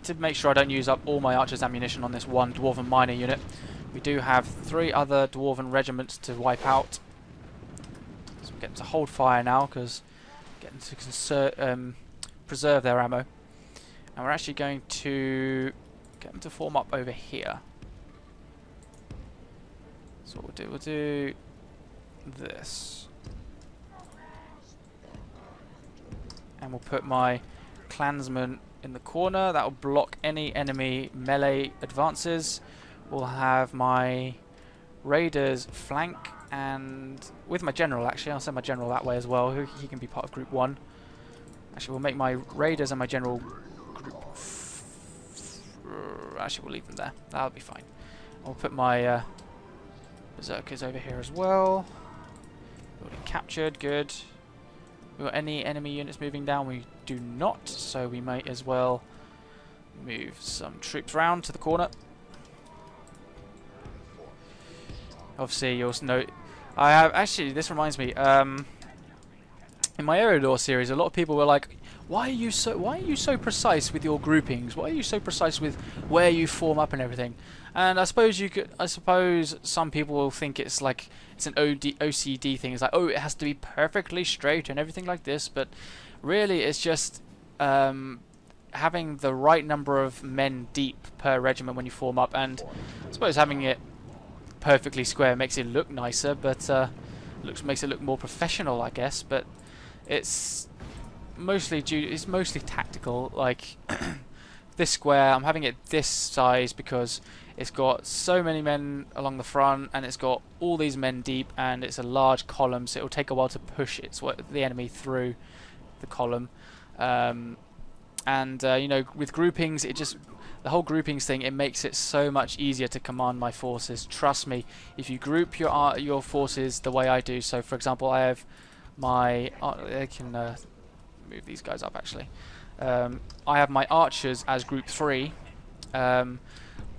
to make sure I don't use up all my archers' ammunition on this one Dwarven Miner unit. We do have 3 other Dwarven regiments to wipe out. So we're getting to hold fire now, because getting to preserve their ammo. And we're actually going to get them to form up over here. So what we'll do this. And we'll put my clansman in the corner. That will block any enemy melee advances. We'll have my raiders flank, and with my general, actually I'll send my general that way as well. He can be part of group 1. Actually, we'll make my raiders and my general group actually we'll leave them there. That'll be fine. I'll put my berserkers over here as well. Building captured, good. We got any enemy units moving down? We do not, so we might as well move some troops round to the corner. Obviously, you'll note I have actually. This reminds me. In my Eridor series, a lot of people were like, "Why are you so precise with your groupings? Why are you so precise with where you form up and everything?" And I suppose some people will think it's like it's an OCD thing. It's like, oh, it has to be perfectly straight and everything like this. But really, it's just having the right number of men deep per regiment when you form up, and I suppose having it perfectly square makes it look nicer, but makes it look more professional, I guess. But it's mostly tactical. Like this square, I'm having it this size because it's got so many men along the front, and it's got all these men deep, and it's a large column, so it will take a while to push the enemy through the column. You know, with groupings, the whole groupings thing, it makes it so much easier to command my forces. Trust me, if you group your forces the way I do. So, for example, I have my I can move these guys up actually. I have my archers as group 3.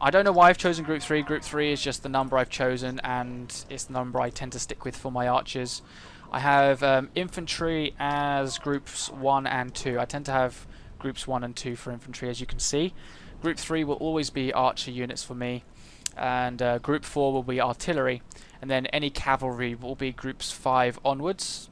I don't know why I've chosen group 3. Group 3 is just the number I've chosen, and it's the number I tend to stick with for my archers. I have infantry as groups 1 and 2. I tend to have groups 1 and 2 for infantry, as you can see. Group 3 will always be archer units for me, and group 4 will be artillery, and then any cavalry will be groups 5 onwards.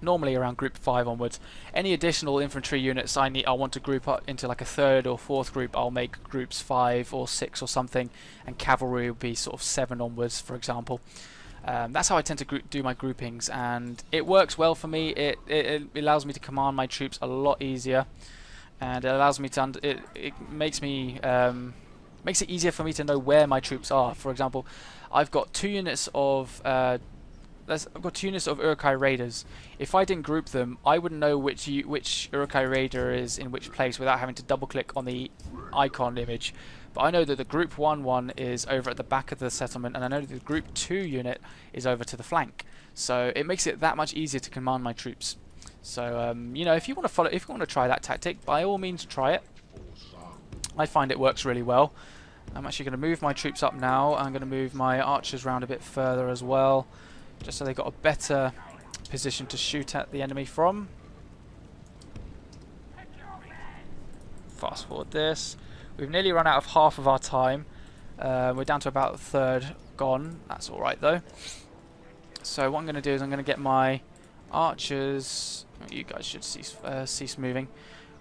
Normally around group 5 onwards. Any additional infantry units I want to group up into like a 3rd or 4th group, I'll make groups 5 or 6 or something, and cavalry will be sort of 7 onwards, for example. That's how I tend to do my groupings, and it works well for me. It allows me to command my troops a lot easier, and it allows me to it makes it easier for me to know where my troops are. For example, I've got 2 units of Uruk-hai Raiders. If I didn't group them, I wouldn't know which Uruk-hai Raider is in which place without having to double click on the icon image. But I know that the Group 1 one is over at the back of the settlement, and I know that the Group 2 unit is over to the flank. So it makes it that much easier to command my troops. So you know, if you want to try that tactic, by all means try it. I find it works really well. I'm actually going to move my troops up now. I'm going to move my archers around a bit further as well, just so they've got a better position to shoot at the enemy from. Fast forward this. We've nearly run out of half of our time. We're down to about a third gone. That's alright though. So what I'm going to do is I'm going to get my archers. You guys should cease moving.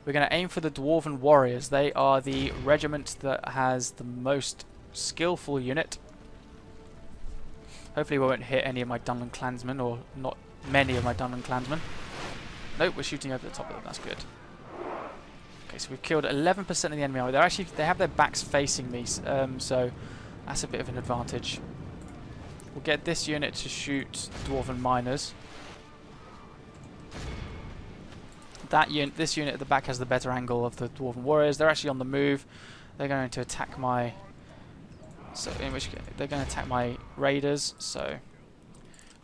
We're going to aim for the Dwarven Warriors. They are the regiment that has the most skillful unit. Hopefully we won't hit any of my Dunland clansmen, or not many of my Dunland clansmen. Nope, we're shooting over the top of them. That's good. Okay, so we've killed 11% of the enemy army. They have their backs facing me, so that's a bit of an advantage. We'll get this unit to shoot Dwarven miners. This unit at the back has the better angle of the Dwarven Warriors. They're actually on the move. They're going to attack my... So in which case they're going to attack my raiders. So,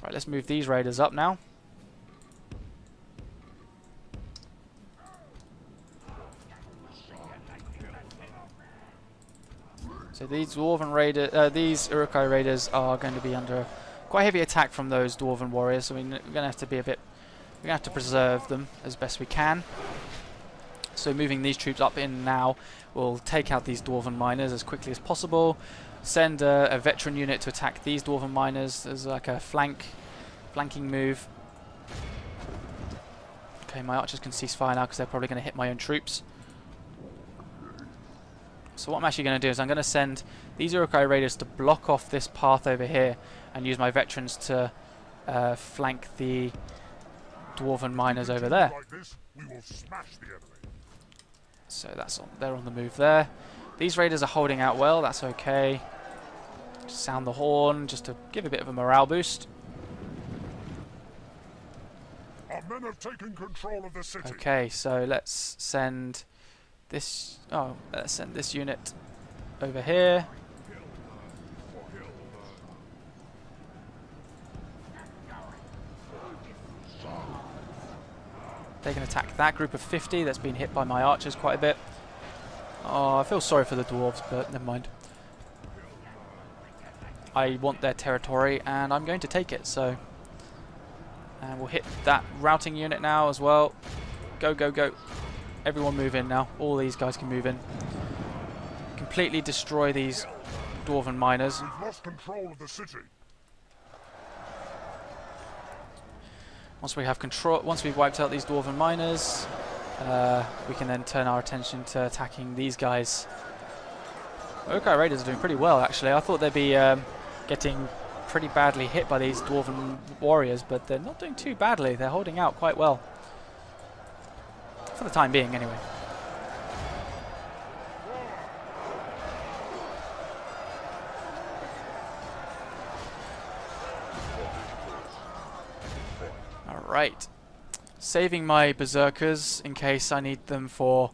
right, let's move these raiders up now. So these Dwarven raiders, these Uruk-hai raiders are going to be under quite heavy attack from those Dwarven warriors. So we're going to have to be a bit. We're going to have to preserve them as best we can. So moving these troops up in now will take out these dwarven miners as quickly as possible. Send a veteran unit to attack these dwarven miners as like a flanking move. Okay, my archers can cease fire now because they're probably going to hit my own troops. So what I'm actually going to do is I'm going to send these Urukai raiders to block off this path over here and use my veterans to flank the dwarven miners over there. So they're on the move there. These raiders are holding out well, that's okay. Just sound the horn just to give a bit of a morale boost. Our men have taken control of the city. Okay, so let's send this unit over here. They can attack that group of 50 that's been hit by my archers quite a bit. Oh, I feel sorry for the dwarves, but never mind. I want their territory and I'm going to take it, so... And we'll hit that routing unit now as well. Go, go, go. Everyone move in now. All these guys can move in. Completely destroy these dwarven miners. We've lost control of the city. Once we've wiped out these dwarven miners, we can then turn our attention to attacking these guys. Urukai raiders are doing pretty well, actually. I thought they'd be getting pretty badly hit by these dwarven warriors, but they're not doing too badly. They're holding out quite well. For the time being, anyway. Alright. Saving my berserkers in case I need them for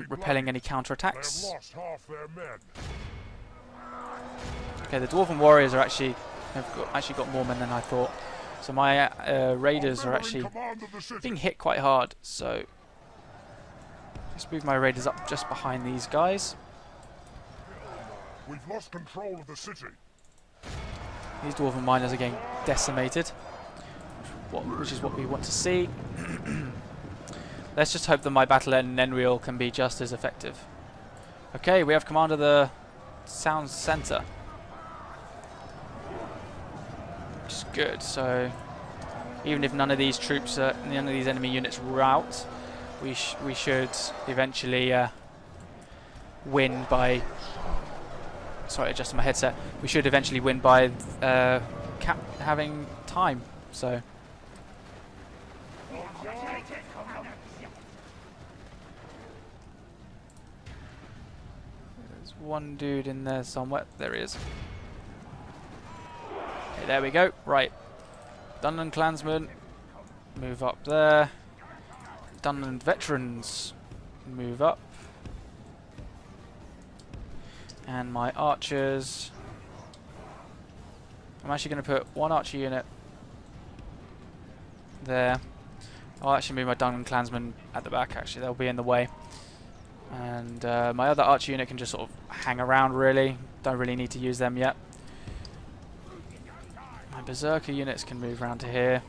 repelling any counterattacks. Okay, the dwarven warriors are actually got more men than I thought. So my raiders are actually being hit quite hard. So just move my raiders up just behind these guys. We've lost control of the city. These dwarven miners are getting decimated, which is what we want to see. Let's just hope that my battle at Nenriel can be just as effective. Okay, we have command of the sound center. Which is good. So even if none of these enemy units rout, we should eventually win by... Sorry, adjusting my headset. We should eventually win by having time. So there's one dude in there somewhere. There he is. Okay, there we go. Right, Dunland clansmen, move up there. Dunland veterans, move up. And my archers, I'm actually going to put one archer unit there. I'll actually move my Dunland clansmen at the back, actually, they'll be in the way. And my other archer unit can just sort of hang around, really. Don't really need to use them yet. My berserker units can move around to here.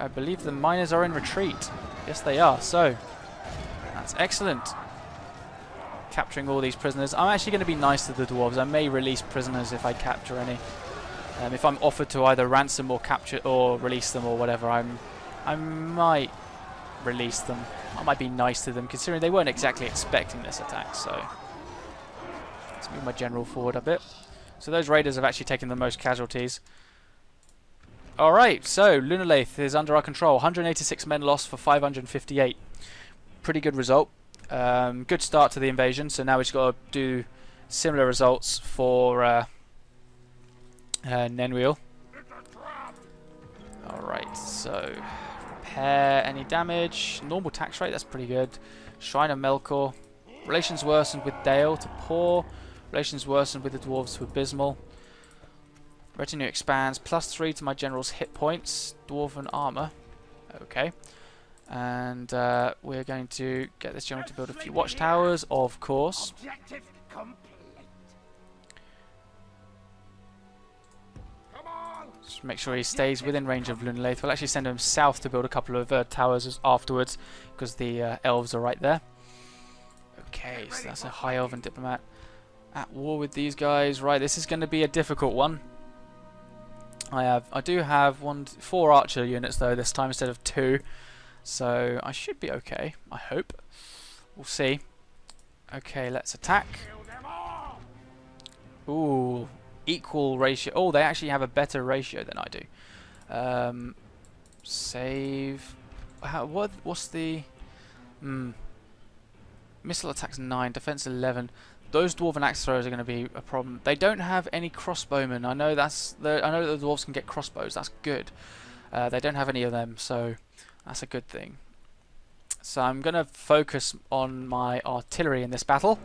I believe the miners are in retreat. Yes, they are. So, that's excellent. Capturing all these prisoners. I'm actually going to be nice to the dwarves. I may release prisoners if I capture any. If I'm offered to either ransom or capture or release them or whatever, I might release them. I might be nice to them, considering they weren't exactly expecting this attack. So, let's move my general forward a bit. So those raiders have actually taken the most casualties. Alright, so Lunalaith is under our control. 186 men lost for 558. Pretty good result. Good start to the invasion, so now we've just got to do similar results for Nenriel. Alright, so repair any damage. Normal tax rate, that's pretty good. Shrine of Melkor. Relations worsened with Dale to poor. Relations worsened with the dwarves to abysmal. Retinue expands, +3 to my general's hit points. Dwarven armor. Okay. And we're going to get this general to build a few watchtowers, of course. Objective complete. Come on. Just make sure he stays within range of Lunalaith. We'll actually send him south to build a couple of towers afterwards, because the elves are right there. Okay, so that's a high elven diplomat at war with these guys. Right, this is going to be a difficult one. I do have 4 archer units though this time instead of 2, so I should be okay. I hope. We'll see. Okay, let's attack. Kill them all. Ooh, equal ratio. Oh, they actually have a better ratio than I do. Save. What's the? Missile attacks 9, defense 11. Those dwarven axe throwers are going to be a problem. They don't have any crossbowmen. I know that the dwarves can get crossbows. That's good. They don't have any of them, so that's a good thing. So I'm going to focus on my artillery in this battle.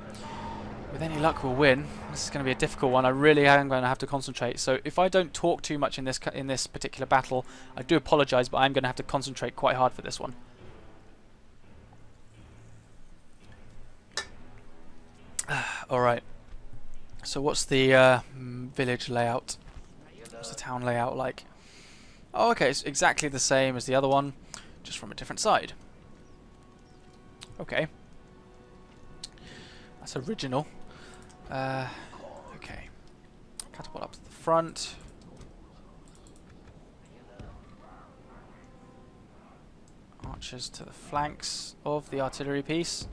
With any luck, we'll win. This is going to be a difficult one. I really am going to have to concentrate. So if I don't talk too much in this particular battle, I do apologise, but I'm going to have to concentrate quite hard for this one. Alright, so what's the village layout? What's the town layout like? Oh, okay, it's exactly the same as the other one, just from a different side. Okay. That's original. Okay. Catapult up to the front. Archers to the flanks of the artillery piece.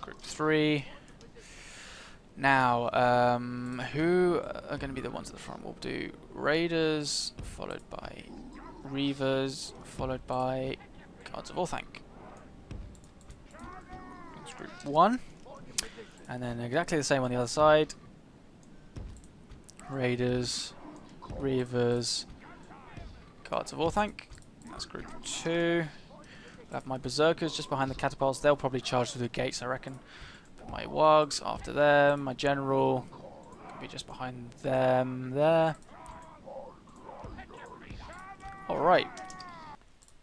Group 3. Now, who are going to be the ones at the front? We'll do Raiders, followed by Reavers, followed by Guards of Orthanc. That's group 1. And then exactly the same on the other side. Raiders, Reavers, Guards of Orthanc. That's group 2. I have my berserkers just behind the catapults. They'll probably charge through the gates, I reckon. Put my wargs after them. My general could be just behind them there. Alright.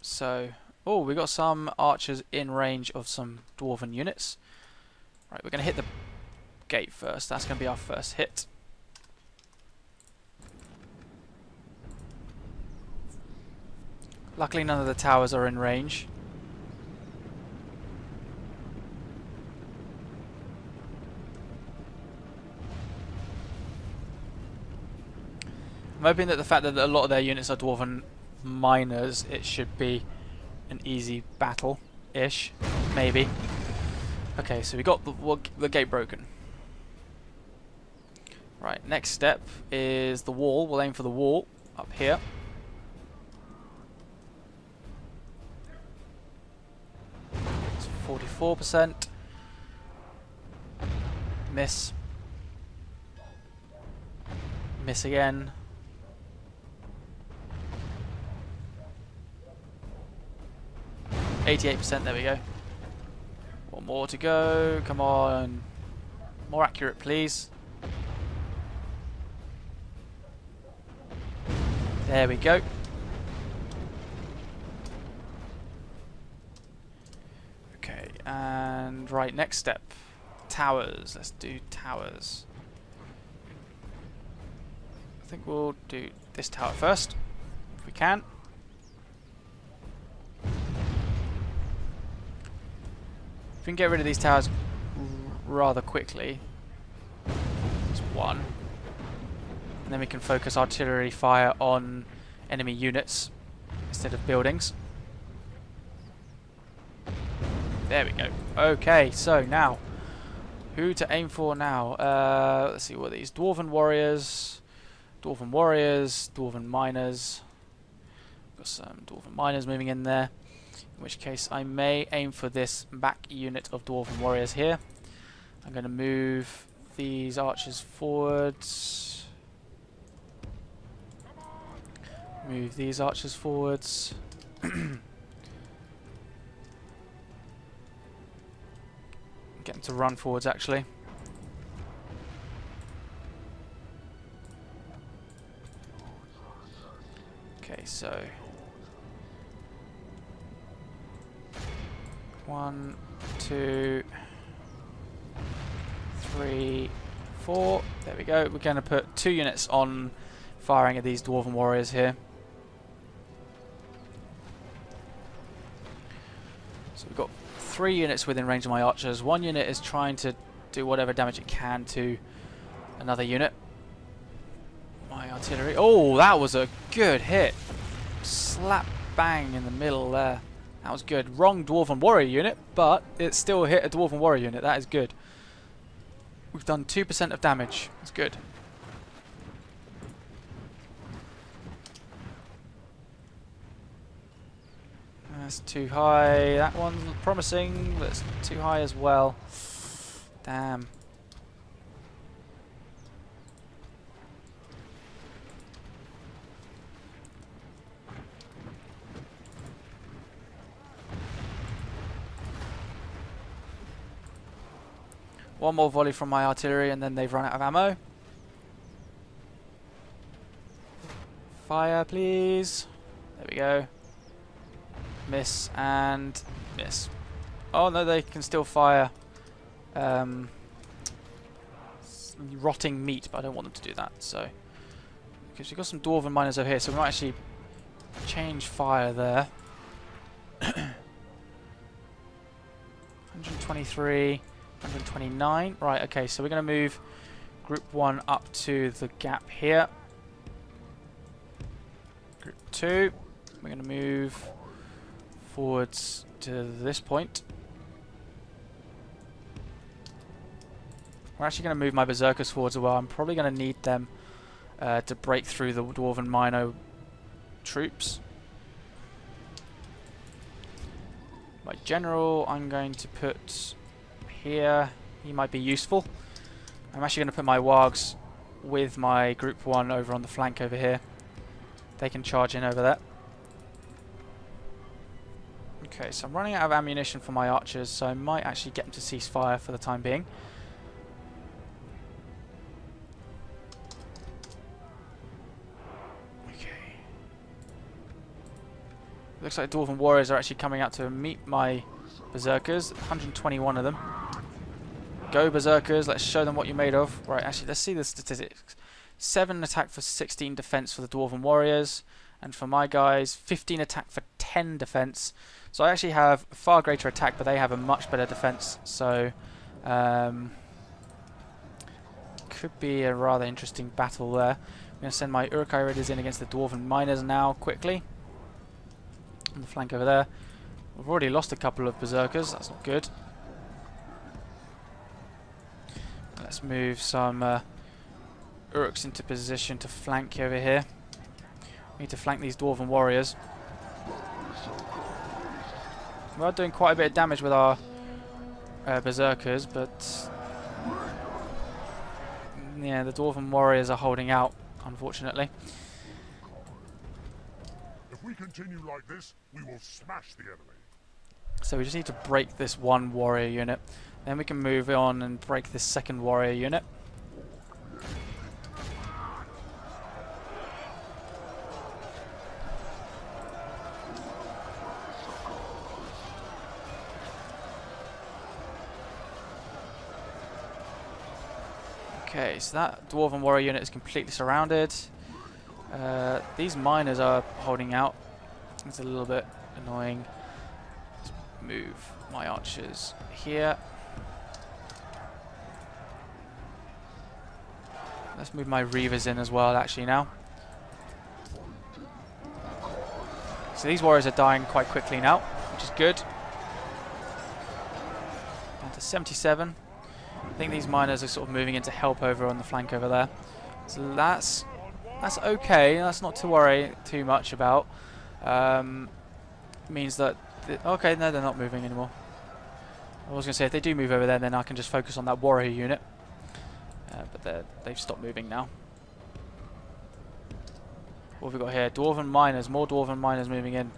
So, oh, we got some archers in range of some dwarven units. Right, we're going to hit the gate first. That's going to be our first hit. Luckily, none of the towers are in range. I'm hoping that the fact that a lot of their units are dwarven miners, it should be an easy battle-ish, maybe. Okay, so we got the gate broken. Right, next step is the wall. We'll aim for the wall up here. It's 44%. Miss. Miss again. 88%, there we go. One more to go, come on. More accurate, please. There we go. Okay, and right, next step. Towers, let's do towers. I think we'll do this tower first, if we can. We can get rid of these towers rather quickly. That's one. And then we can focus artillery fire on enemy units instead of buildings. There we go. Okay, so now, who to aim for now? Let's see, what are these? Dwarven warriors, Dwarven miners. Got some Dwarven miners moving in there. In which case I may aim for this back unit of Dwarven warriors here. I'm going to move these archers forwards. Move these archers forwards. Get them to run forwards actually. Okay, so 1, 2, 3, 4. There we go. We're going to put 2 units on firing at these Dwarven warriors here. So we've got 3 units within range of my archers. 1 unit is trying to do whatever damage it can to another unit. My artillery. Oh, that was a good hit. Slap bang in the middle there. That was good. Wrong Dwarven warrior unit, but it still hit a Dwarven warrior unit. That is good. We've done 2% of damage. That's good. That's too high. That one's promising, but it's too high as well. Damn. One more volley from my artillery and then they've run out of ammo. Fire, please. There we go. Miss and miss. Oh no, they can still fire rotting meat, but I don't want them to do that. So, because we've got some Dwarven miners over here, so we might actually change fire there. 123, 129. Right, okay, so we're going to move Group 1 up to the gap here. Group 2, we're going to move forwards to this point. We're actually going to move my Berserkers forwards as well. I'm probably going to need them to break through the Dwarven Mino troops. My General, I'm going to put here. He might be useful. I'm actually going to put my Wargs with my Group 1 over on the flank over here. They can charge in over there. Okay, so I'm running out of ammunition for my archers, so I might actually get them to cease fire for the time being. Okay. Looks like Dwarven warriors are actually coming out to meet my Berserkers. 121 of them. Go Berserkers, let's show them what you're made of. Right, actually, let's see the statistics. 7 attack for 16 defense for the Dwarven warriors. And for my guys, 15 attack for 10 defense. So I actually have far greater attack, but they have a much better defense. So, could be a rather interesting battle there. I'm going to send my Uruk-hai Raiders in against the Dwarven miners now, quickly. On the flank over there. We've already lost a couple of Berserkers, that's not good. Let's move some Uruks into position to flank over here. We need to flank these Dwarven warriors. We are doing quite a bit of damage with our Berserkers, but yeah, the Dwarven warriors are holding out, unfortunately. If we continue like this, we will smash the enemy. So we just need to break this one warrior unit. Then we can move on and break this second warrior unit. Okay, so that Dwarven warrior unit is completely surrounded. These miners are holding out. It's a little bit annoying. Let's move my archers here. Let's move my Reavers in as well, actually, now. So these warriors are dying quite quickly now, which is good. Down to 77. I think these miners are sort of moving in to help over on the flank over there. So that's okay. That's not to worry too much about. Means that... okay, no, they're not moving anymore. I was going to say, if they do move over there, then I can just focus on that warrior unit. But they've stopped moving now. What have we got here? Dwarven miners. More Dwarven miners moving in.